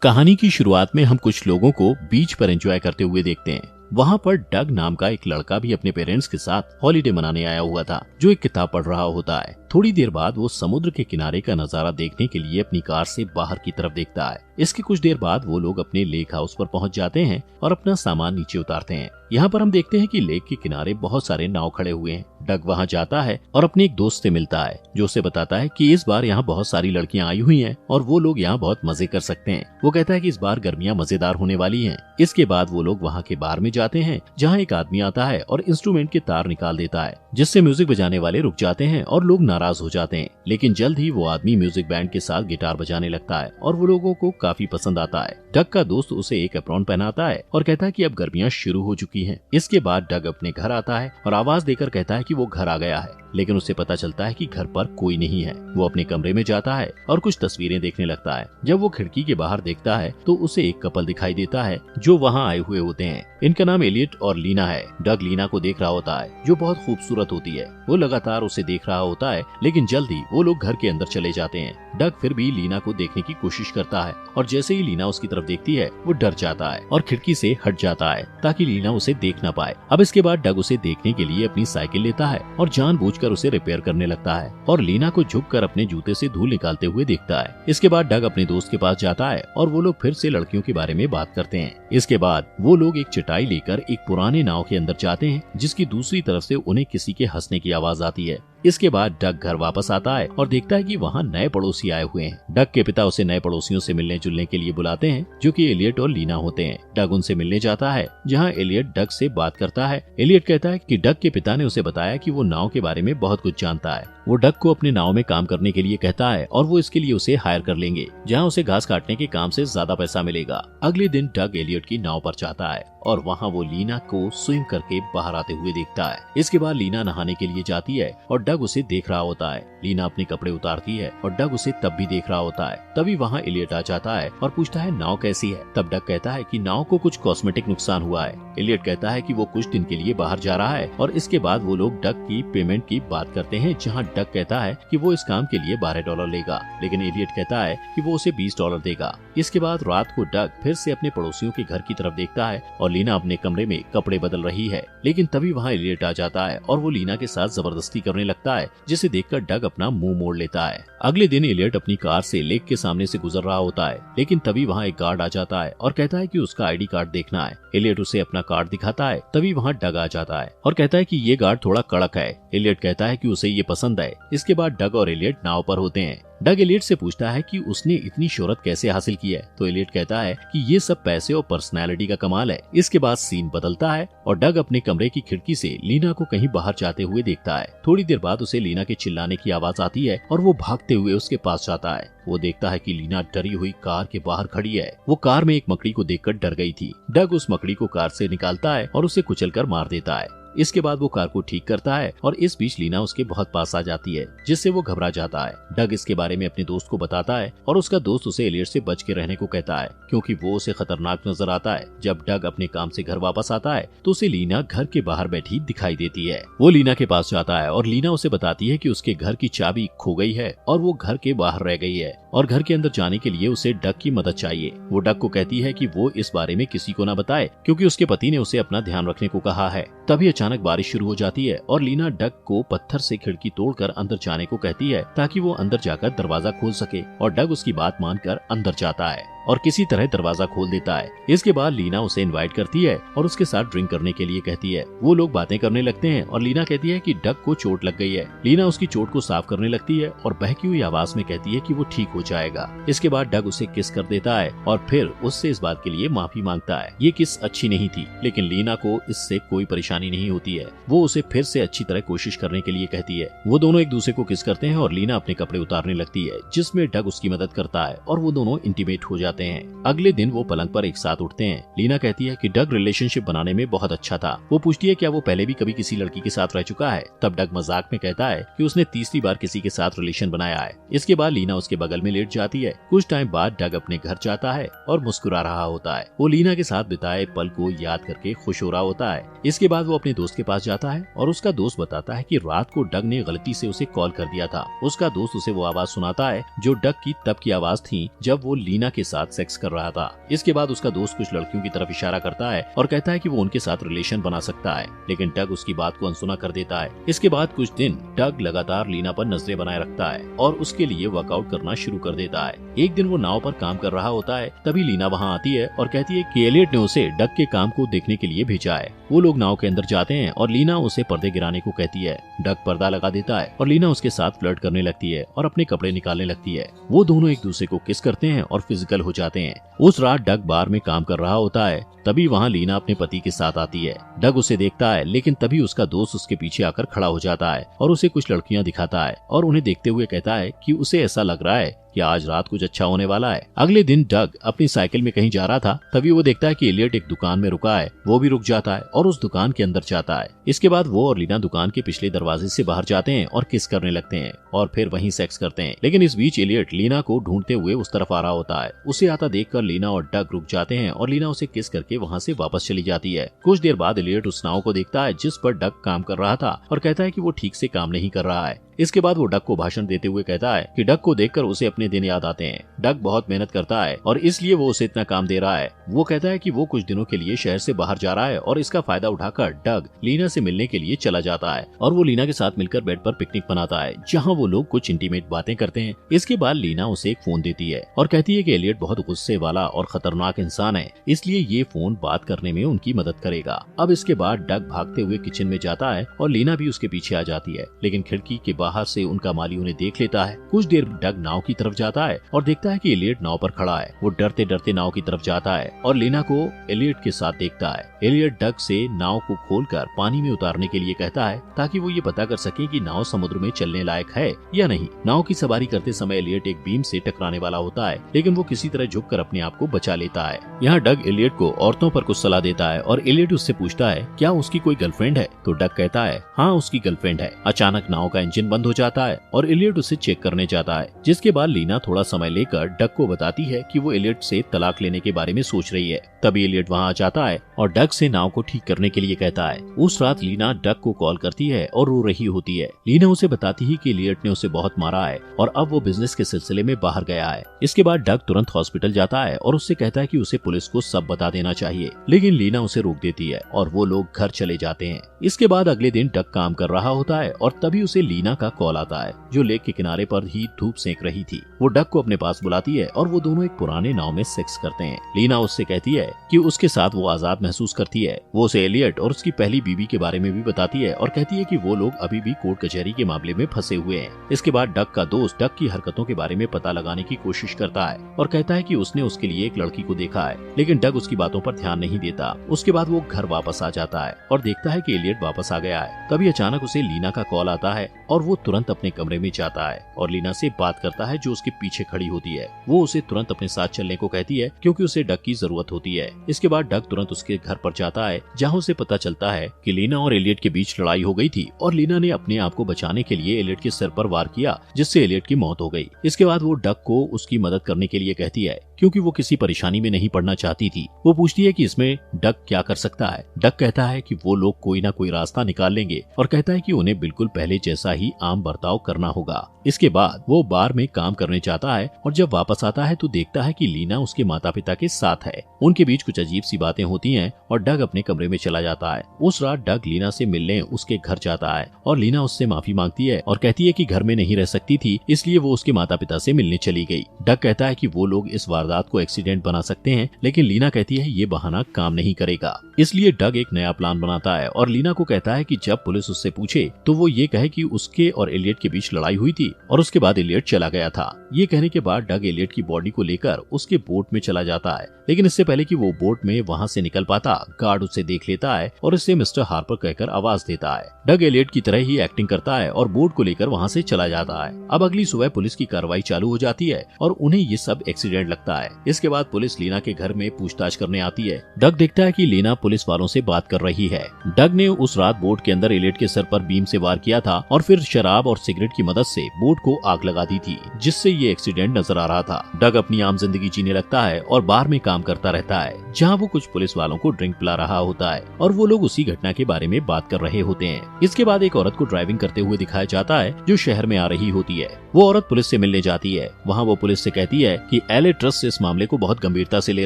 कहानी की शुरुआत में हम कुछ लोगों को बीच पर एंजॉय करते हुए देखते हैं। वहाँ पर डग नाम का एक लड़का भी अपने पेरेंट्स के साथ हॉलीडे मनाने आया हुआ था, जो एक किताब पढ़ रहा होता है। थोड़ी देर बाद वो समुद्र के किनारे का नजारा देखने के लिए अपनी कार से बाहर की तरफ देखता है। इसके कुछ देर बाद वो लोग अपने लेक हाउस पर पहुंच जाते हैं और अपना सामान नीचे उतारते हैं। यहाँ पर हम देखते हैं कि लेक के किनारे बहुत सारे नाव खड़े हुए हैं। डग वहाँ जाता है और अपने एक दोस्त से मिलता है, जो उसे बताता है कि इस बार यहाँ बहुत सारी लड़कियाँ आई हुई हैं और वो लोग यहाँ बहुत मजे कर सकते हैं। वो कहता है कि इस बार गर्मियाँ मजेदार होने वाली हैं। इसके बाद वो लोग वहाँ के बार में जाते हैं, जहाँ एक आदमी आता है और इंस्ट्रूमेंट के तार निकाल देता है, जिससे म्यूजिक बजाने वाले रुक जाते हैं और लोग नाराज हो जाते हैं। लेकिन जल्द ही वो आदमी म्यूजिक बैंड के साथ गिटार बजाने लगता है और वो लोगों को काफी पसंद आता है। डग का दोस्त उसे एक एप्रॉन पहनाता है और कहता है कि अब गर्मियाँ शुरू हो चुकी हैं। इसके बाद डग अपने घर आता है और आवाज देकर कहता है कि वो घर आ गया है, लेकिन उसे पता चलता है कि घर पर कोई नहीं है। वो अपने कमरे में जाता है और कुछ तस्वीरें देखने लगता है। जब वो खिड़की के बाहर देखता है तो उसे एक कपल दिखाई देता है जो वहाँ आए हुए होते हैं। इनका नाम एलियट और लीना है। डग लीना को देख रहा होता है, जो बहुत खूबसूरत होती है। वो लगातार उसे देख रहा होता है, लेकिन जल्द ही वो लोग घर के अंदर चले जाते हैं। डग फिर भी लीना को देखने की कोशिश करता है और जैसे ही लीना उसकी तरफ देखती है, वो डर जाता है और खिड़की से हट जाता है ताकि लीना उसे देख न पाए। अब इसके बाद डग उसे देखने के लिए अपनी साइकिल लेता है और जानबूझकर उसे रिपेयर करने लगता है और लीना को झुककर अपने जूते से धूल निकालते हुए देखता है। इसके बाद डग अपने दोस्त के पास जाता है और वो लोग फिर से लड़कियों के बारे में बात करते हैं। इसके बाद वो लोग एक चटाई लेकर एक पुराने नाव के अंदर जाते हैं, जिसकी दूसरी तरफ से उन्हें किसी के हंसने की आवाज आती है। इसके बाद डग घर वापस आता है और देखता है कि वहाँ नए पड़ोसी आए हुए हैं। डग के पिता उसे नए पड़ोसियों से मिलने जुलने के लिए बुलाते हैं, जो कि एलियट और लीना होते हैं। डग उनसे मिलने जाता है, जहाँ एलियट डग से बात करता है। एलियट कहता है कि डग के पिता ने उसे बताया कि वो नाव के बारे में बहुत कुछ जानता है। वो डग को अपने नाव में काम करने के लिए कहता है और वो इसके लिए उसे हायर कर लेंगे, जहाँ उसे घास काटने के काम से ज्यादा पैसा मिलेगा। अगले दिन डग एलियट की नाव पर जाता है और वहाँ वो लीना को स्विम करके बाहर आते हुए देखता है। इसके बाद लीना नहाने के लिए जाती है और डग उसे देख रहा होता है। लीना अपने कपड़े उतारती है और डग उसे तब भी देख रहा होता है। तभी वहाँ एलियट आ जाता है और पूछता है नाव कैसी है। तब डग कहता है कि नाव को कुछ कॉस्मेटिक नुकसान हुआ है। एलियट कहता है कि वो कुछ दिन के लिए बाहर जा रहा है और इसके बाद वो लोग डग की पेमेंट की बात करते हैं, जहाँ डग कहता है कि वो इस काम के लिए $12 लेगा, लेकिन एलियट कहता है कि वो उसे $20 देगा। इसके बाद रात को डग फिर से अपने पड़ोसियों के घर की तरफ देखता है और लीना अपने कमरे में कपड़े बदल रही है, लेकिन तभी वहाँ एलियट आ जाता है और वो लीना के साथ जबरदस्ती करने लगता है, जिसे देखकर डग अपना मुंह मोड़ लेता है। अगले दिन एलियट अपनी कार से लेक के सामने से गुजर रहा होता है, लेकिन तभी वहाँ एक गार्ड आ जाता है और कहता है कि उसका आईडी कार्ड देखना है। एलियट उसे अपना कार्ड दिखाता है। तभी वहाँ डग आ जाता है और कहता है कि ये गार्ड थोड़ा कड़क है। एलियट कहता है कि उसे ये पसंद है। इसके बाद डग और एलियट नाव पर होते हैं। डग एलियट से पूछता है कि उसने इतनी शोहरत कैसे हासिल की है, तो एलियट कहता है कि ये सब पैसे और पर्सनैलिटी का कमाल है। इसके बाद सीन बदलता है और डग अपने कमरे की खिड़की से लीना को कहीं बाहर जाते हुए देखता है। थोड़ी देर बाद उसे लीना के चिल्लाने की आवाज आती है और वो भागते हुए उसके पास जाता है। वो देखता है कि लीना डरी हुई कार के बाहर खड़ी है। वो कार में एक मकड़ी को देखकर डर गई थी। डग उस मकड़ी को कार से निकालता है और उसे कुचलकर मार देता है। इसके बाद वो कार को ठीक करता है और इस बीच लीना उसके बहुत पास आ जाती है, जिससे वो घबरा जाता है। डग इसके बारे में अपने दोस्त को बताता है और उसका दोस्त उसे एलियट से बच के रहने को कहता है, क्योंकि वो उसे खतरनाक नजर आता है। जब डग अपने काम से घर वापस आता है तो उसे लीना घर के बाहर बैठी दिखाई देती है। वो लीना के पास जाता है और लीना उसे बताती है कि उसके घर की चाबी खो गई है और वो घर के बाहर रह गई है और घर के अंदर जाने के लिए उसे डग की मदद चाहिए। वो डग को कहती है कि वो इस बारे में किसी को न बताए, क्योंकि उसके पति ने उसे अपना ध्यान रखने को कहा है। तभी अचानक बारिश शुरू हो जाती है और लीना डग को पत्थर से खिड़की तोड़कर अंदर जाने को कहती है, ताकि वो अंदर जाकर दरवाजा खोल सके, और डग उसकी बात मानकर अंदर जाता है और किसी तरह दरवाजा खोल देता है। इसके बाद लीना उसे इनवाइट करती है और उसके साथ ड्रिंक करने के लिए कहती है। वो लोग बातें करने लगते हैं और लीना कहती है कि डग को चोट लग गई है। लीना उसकी चोट को साफ करने लगती है और बहकी हुई आवाज में कहती है कि वो ठीक हो जाएगा। इसके बाद डग उसे किस कर देता है और फिर उससे इस बात के लिए माफी मांगता है। ये किस अच्छी नहीं थी, लेकिन लीना को इससे कोई परेशानी नहीं होती है। वो उसे फिर से अच्छी तरह कोशिश करने के लिए कहती है। वो दोनों एक दूसरे को किस करते हैं और लीना अपने कपड़े उतारने लगती है, जिसमें डग उसकी मदद करता है और वो दोनों इंटीमेट हो जाते हैं। अगले दिन वो पलंग पर एक साथ उठते हैं। लीना कहती है कि डग रिलेशनशिप बनाने में बहुत अच्छा था। वो पूछती है क्या वो पहले भी कभी किसी लड़की के साथ रह चुका है। तब डग मजाक में कहता है कि उसने तीसरी बार किसी के साथ रिलेशन बनाया है। इसके बाद लीना उसके बगल में लेट जाती है। कुछ टाइम बाद डग अपने घर जाता है और मुस्कुरा रहा होता है। वो लीना के साथ बिताए पल को याद करके खुश हो रहा होता है। इसके बाद वो अपने दोस्त के पास जाता है और उसका दोस्त बताता है कि रात को डग ने गलती से उसे कॉल कर दिया था। उसका दोस्त उसे वो आवाज सुनाता है जो डग की तब की आवाज थी जब वो लीना के साथ साथ सेक्स कर रहा था। इसके बाद उसका दोस्त कुछ लड़कियों की तरफ इशारा करता है और कहता है कि वो उनके साथ रिलेशन बना सकता है, लेकिन डग उसकी बात को अनसुना कर देता है। इसके बाद कुछ दिन डग लगातार लीना पर नजरें बनाए रखता है और उसके लिए वर्कआउट करना शुरू कर देता है। एक दिन वो नाव पर काम कर रहा होता है, तभी लीना वहाँ आती है और कहती है कि एलियट ने उसे डग के काम को देखने के लिए भेजा है। वो लोग नाव के अंदर जाते हैं और लीना उसे पर्दे गिराने को कहती है। डग पर्दा लगा देता है और लीना उसके साथ फ्लर्ट करने लगती है और अपने कपड़े निकालने लगती है। वो दोनों एक दूसरे को किस करते हैं और फिजिकल हो जाते हैं। उस रात डग बार में काम कर रहा होता है, तभी वहाँ लीना अपने पति के साथ आती है। डग उसे देखता है, लेकिन तभी उसका दोस्त उसके पीछे आकर खड़ा हो जाता है और उसे कुछ लड़कियां दिखाता है और उन्हें देखते हुए कहता है कि उसे ऐसा लग रहा है कि आज रात कुछ अच्छा होने वाला है। अगले दिन डग अपनी साइकिल में कहीं जा रहा था, तभी वो देखता है कि एलियट एक दुकान में रुका है। वो भी रुक जाता है और उस दुकान के अंदर जाता है। इसके बाद वो और लीना दुकान के पिछले दरवाजे से बाहर जाते हैं और किस करने लगते हैं और फिर वहीं सेक्स करते हैं। लेकिन इस बीच एलियट लीना को ढूंढते हुए उस तरफ आ रहा होता है। उसे आता देखकर लीना और डग रुक जाते हैं और लीना उसे किस करके वहाँ से वापस चली जाती है। कुछ देर बाद एलियट उस नाव को देखता है जिस पर डग काम कर रहा था और कहता है कि वो ठीक से काम नहीं कर रहा है। इसके बाद वो डग को भाषण देते हुए कहता है कि डग को देखकर उसे अपने दिन याद आते हैं। डग बहुत मेहनत करता है और इसलिए वो उसे इतना काम दे रहा है। वो कहता है कि वो कुछ दिनों के लिए शहर से बाहर जा रहा है और इसका फायदा उठाकर डग लीना से मिलने के लिए चला जाता है और वो लीना के साथ मिलकर बेड पर पिकनिक मनाता है, जहाँ वो लोग कुछ इंटीमेट बातें करते हैं। इसके बाद लीना उसे एक फोन देती है और कहती है कि एलियट बहुत गुस्से वाला और खतरनाक इंसान है, इसलिए ये फोन बात करने में उनकी मदद करेगा। अब इसके बाद डग भागते हुए किचन में जाता है और लीना भी उसके पीछे आ जाती है, लेकिन खिड़की के बाहर से उनका माली उन्हें देख लेता है। कुछ देर डग नाव की तरफ जाता है और देखता है कि एलियट नाव पर खड़ा है। वो डरते डरते नाव की तरफ जाता है और लीना को एलियट के साथ देखता है। एलियट डग से नाव को खोलकर पानी में उतारने के लिए कहता है ताकि वो ये पता कर सके कि नाव समुद्र में चलने लायक है या नहीं। नाव की सवारी करते समय एलियट एक बीम से टकराने वाला होता है, लेकिन वो किसी तरह झुककर अपने आप को बचा लेता है। यहाँ डग एलियट को औरतों पर कुछ सलाह देता है और एलियट उससे पूछता है क्या उसकी कोई गर्लफ्रेंड है, तो डग कहता है हाँ उसकी गर्लफ्रेंड है। अचानक नाव का इंजन बंद हो जाता है और एलियट उसे चेक करने जाता है, जिसके बाद लीना थोड़ा समय लेकर डग को बताती है कि वो एलियट से तलाक लेने के बारे में सोच रही है। तभी एलियट वहाँ आ जाता है और डग से नाव को ठीक करने के लिए कहता है। उस रात लीना डग को कॉल करती है और रो रही होती है। लीना उसे बताती है कि एलियट ने उसे बहुत मारा है और अब वो बिजनेस के सिलसिले में बाहर गया है। इसके बाद डग तुरंत हॉस्पिटल जाता है और उससे कहता है कि उसे पुलिस को सब बता देना चाहिए, लेकिन लीना उसे रोक देती है और वो लोग घर चले जाते हैं। इसके बाद अगले दिन डग काम कर रहा होता है और तभी उसे लीना का कॉल आता है, जो लेक के किनारे पर ही धूप सेक रही थी। वो डग को अपने पास बुलाती है और वो दोनों एक पुराने नाव में सेक्स करते हैं। लीना उससे कहती है कि उसके साथ वो आजाद महसूस करती है। वो उसे एलियट और उसकी पहली बीवी के बारे में भी बताती है और कहती है कि वो लोग अभी भी कोर्ट कचहरी के मामले में फंसे हुए हैं। इसके बाद डग का दोस्त डग की हरकतों के बारे में पता लगाने की कोशिश करता है और कहता है कि उसने उसके लिए एक लड़की को देखा है, लेकिन डग उसकी बातों पर ध्यान नहीं देता। उसके बाद वो घर वापस आ जाता है और देखता है कि एलियट वापस आ गया है। तभी अचानक उसे लीना का कॉल आता है और वो तुरंत अपने कमरे में जाता है और लीना से बात करता है, जो उसके पीछे खड़ी होती है। वो उसे तुरंत अपने साथ चलने को कहती है क्योंकि उसे डग की जरूरत होती है। इसके बाद डग तुरंत उसके घर पर जाता है, जहाँ उसे पता चलता है कि लीना और एलियट के बीच लड़ाई हो गई थी और लीना ने अपने आप को बचाने के लिए एलियट के सिर पर वार किया, जिससे एलियट की मौत हो गई। इसके बाद वो डग को उसकी मदद करने के लिए कहती है क्योंकि वो किसी परेशानी में नहीं पड़ना चाहती थी। वो पूछती है कि इसमें डग क्या कर सकता है। डग कहता है कि वो लोग कोई ना कोई रास्ता निकाल लेंगे और कहता है कि उन्हें बिल्कुल पहले जैसा ही आम बर्ताव करना होगा। इसके बाद वो बार में काम करने जाता है और जब वापस आता है तो देखता है कि लीना उसके माता पिता के साथ है। उनके बीच कुछ अजीब सी बातें होती हैं और डग अपने कमरे में चला जाता है। उस रात डग लीना से मिलने उसके घर जाता है और लीना उससे माफी मांगती है और कहती है कि घर में नहीं रह सकती थी, इसलिए वो उसके माता पिता से मिलने चली गई। डग कहता है कि वो लोग इस वारदात को एक्सीडेंट बना सकते हैं, लेकिन लीना कहती है ये बहाना काम नहीं करेगा। इसलिए डग एक नया प्लान बनाता है और लीना को कहता है कि जब पुलिस उससे पूछे तो वो ये कहे कि उसके और एलियट के बीच लड़ाई हुई थी और उसके बाद एलियट चला गया था। ये कहने के बाद डग एलियट की बॉडी को लेकर उसके बोट में चला जाता है, लेकिन इससे पहले कि वो बोट में वहाँ से निकल पाता, गार्ड उसे देख लेता है और उसे मिस्टर हार्पर कहकर आवाज देता है। डग एलियट की तरह ही एक्टिंग करता है और बोट को लेकर वहाँ से चला जाता है। अब अगली सुबह पुलिस की कार्रवाई चालू हो जाती है और उन्हें ये सब एक्सीडेंट लगता है। इसके बाद पुलिस लीना के घर में पूछताछ करने आती है। डग देखता है कि लीना पुलिस वालों से बात कर रही है। डग ने उस रात बोट के अंदर एलियट के सर पर बीम से वार किया था और फिर शराब और सिगरेट की मदद से बोट को आग लगा दी थी, जिससे ये एक्सीडेंट नजर आ रहा था। डग अपनी आम जिंदगी जीने लगता है और बार में काम करता रहता है, जहाँ वो कुछ पुलिस वालों को ड्रिंक पिला रहा होता है और वो लोग उसी घटना के बारे में बात कर रहे होते हैं। इसके बाद एक औरत को ड्राइविंग करते हुए दिखाया जाता है जो शहर में आ रही होती है। वो औरत पुलिस से मिलने जाती है। वहाँ वो पुलिस से कहती है कि एलियट ट्रस्ट इस मामले को बहुत गंभीरता से ले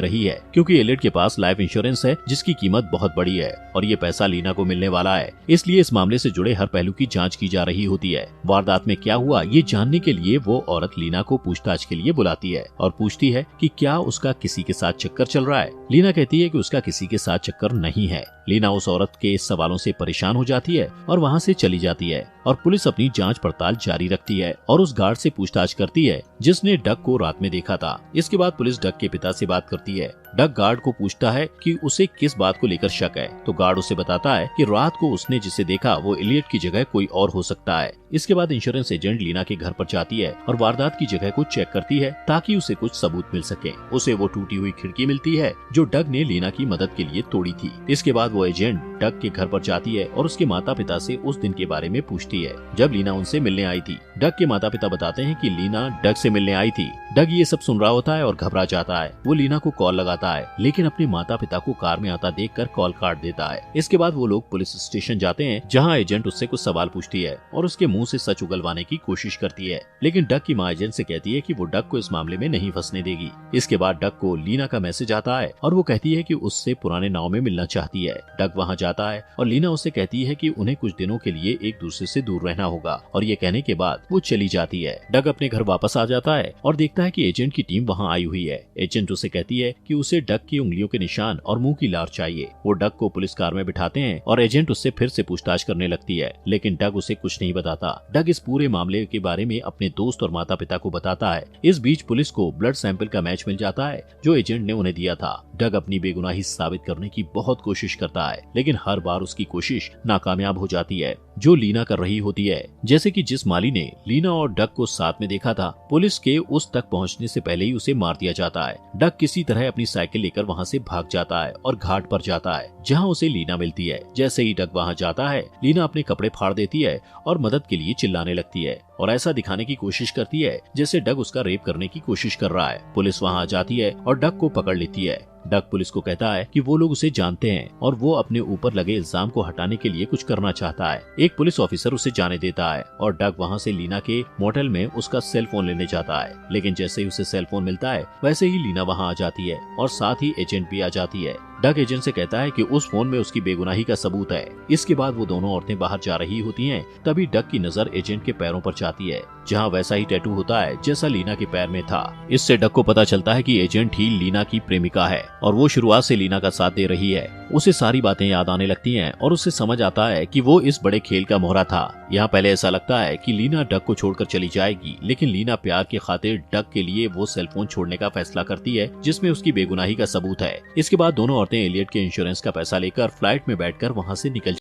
रही है, क्योंकि एलियट के पास लाइफ इंश्योरेंस है जिसकी कीमत बहुत बड़ी है और ये पैसा लीना को मिलने वाला है। इसलिए इस मामले से जुड़े हर पहलू की जांच की जा रही होती है। वारदात में क्या हुआ ये जानने के लिए वो औरत लीना को पूछताछ के लिए बुलाती है और पूछती है कि क्या उसका किसी के साथ चक्कर चल रहा है। लीना कहती है कि उसका किसी के साथ चक्कर नहीं है। लीना उस औरत के इस सवालों से परेशान हो जाती है और वहाँ से चली जाती है और पुलिस अपनी जांच पड़ताल जारी रखती है और उस गार्ड से पूछताछ करती है जिसने डग को रात में देखा था। इसके बाद पुलिस डग के पिता से बात करती है। डग गार्ड को पूछता है कि उसे किस बात को लेकर शक है, तो गार्ड उसे बताता है कि रात को उसने जिसे देखा वो एलियट की जगह कोई और हो सकता है। इसके बाद इंश्योरेंस एजेंट लीना के घर पर जाती है और वारदात की जगह को चेक करती है ताकि उसे कुछ सबूत मिल सके। उसे वो टूटी हुई खिड़की मिलती है जो डग ने लीना की मदद के लिए तोड़ी थी। इसके बाद वो एजेंट डग के घर पर जाती है और उसके माता पिता से उस दिन के बारे में पूछती है जब लीना उनसे मिलने आई थी। डग के माता पिता बताते हैं कि लीना डग से मिलने आई थी। डग ये सब सुन रहा होता है और घबरा जाता है। वो लीना को कॉल लगाता है, लेकिन अपने माता पिता को कार में आता देखकर कॉल काट देता है। इसके बाद वो लोग पुलिस स्टेशन जाते हैं, जहां एजेंट उससे कुछ सवाल पूछती है और उसके मुंह से सच उगलवाने की कोशिश करती है, लेकिन डग की माँ एजेंट से कहती है कि वो डग को इस मामले में नहीं फंसने देगी। इसके बाद डग को लीना का मैसेज आता है और वो कहती है कि उससे पुराने नाव में मिलना चाहती है। डग वहाँ जाता है और लीना उससे कहती है कि उन्हें कुछ दिनों के लिए एक दूसरे से दूर रहना होगा और ये कहने के बाद वो चली जाती है। डग अपने घर वापस आ जाता है और देखता है कि एजेंट की टीम वहाँ आई हुई है। एजेंट उसे कहती है कि उसे डग की उंगलियों के निशान और मुंह की लार चाहिए। वो डग को पुलिस कार में बिठाते हैं और एजेंट उससे फिर से पूछताछ करने लगती है, लेकिन डग उसे कुछ नहीं बताता। डग इस पूरे मामले के बारे में अपने दोस्त और माता पिता को बताता है। इस बीच पुलिस को ब्लड सैंपल का मैच मिल जाता है जो एजेंट ने उन्हें दिया था। डग अपनी बेगुनाही साबित करने की बहुत कोशिश करता है, लेकिन हर बार उसकी कोशिश नाकामयाब हो जाती है जो लीना कर रही होती है। जैसे कि जिस माली ने लीना और डग को साथ में देखा था, पुलिस के उस तक पहुंचने से पहले ही उसे मार दिया जाता है। डग किसी तरह अपनी साइकिल लेकर वहां से भाग जाता है और घाट पर जाता है जहां उसे लीना मिलती है। जैसे ही डग वहां जाता है, लीना अपने कपड़े फाड़ देती है और मदद के लिए चिल्लाने लगती है और ऐसा दिखाने की कोशिश करती है जैसे डग उसका रेप करने की कोशिश कर रहा है। पुलिस वहां आ जाती है और डग को पकड़ लेती है। डग पुलिस को कहता है कि वो लोग उसे जानते हैं और वो अपने ऊपर लगे इल्जाम को हटाने के लिए कुछ करना चाहता है। एक पुलिस ऑफिसर उसे जाने देता है और डग वहां से लीना के मोटेल में उसका सेल फोन लेने जाता है, लेकिन जैसे ही उसे सेल फोन मिलता है वैसे ही लीना वहां आ जाती है और साथ ही एजेंट भी आ जाती है। डग एजेंट से कहता है कि उस फोन में उसकी बेगुनाही का सबूत है। इसके बाद वो दोनों औरतें बाहर जा रही होती हैं, तभी डग की नजर एजेंट के पैरों पर जाती है, जहां वैसा ही टैटू होता है जैसा लीना के पैर में था। इससे डग को पता चलता है कि एजेंट ही लीना की प्रेमिका है और वो शुरुआत से लीना का साथ दे रही है। उसे सारी बातें याद आने लगती हैं और उसे समझ आता है कि वो इस बड़े खेल का मोहरा था। यहाँ पहले ऐसा लगता है कि लीना डग को छोड़कर चली जाएगी, लेकिन लीना प्यार की खातिर डग के लिए वो सेलफोन छोड़ने का फैसला करती है जिसमें उसकी बेगुनाही का सबूत है। इसके बाद दोनों औरतें एलियट के इंश्योरेंस का पैसा लेकर फ्लाइट में बैठकर वहाँ से निकल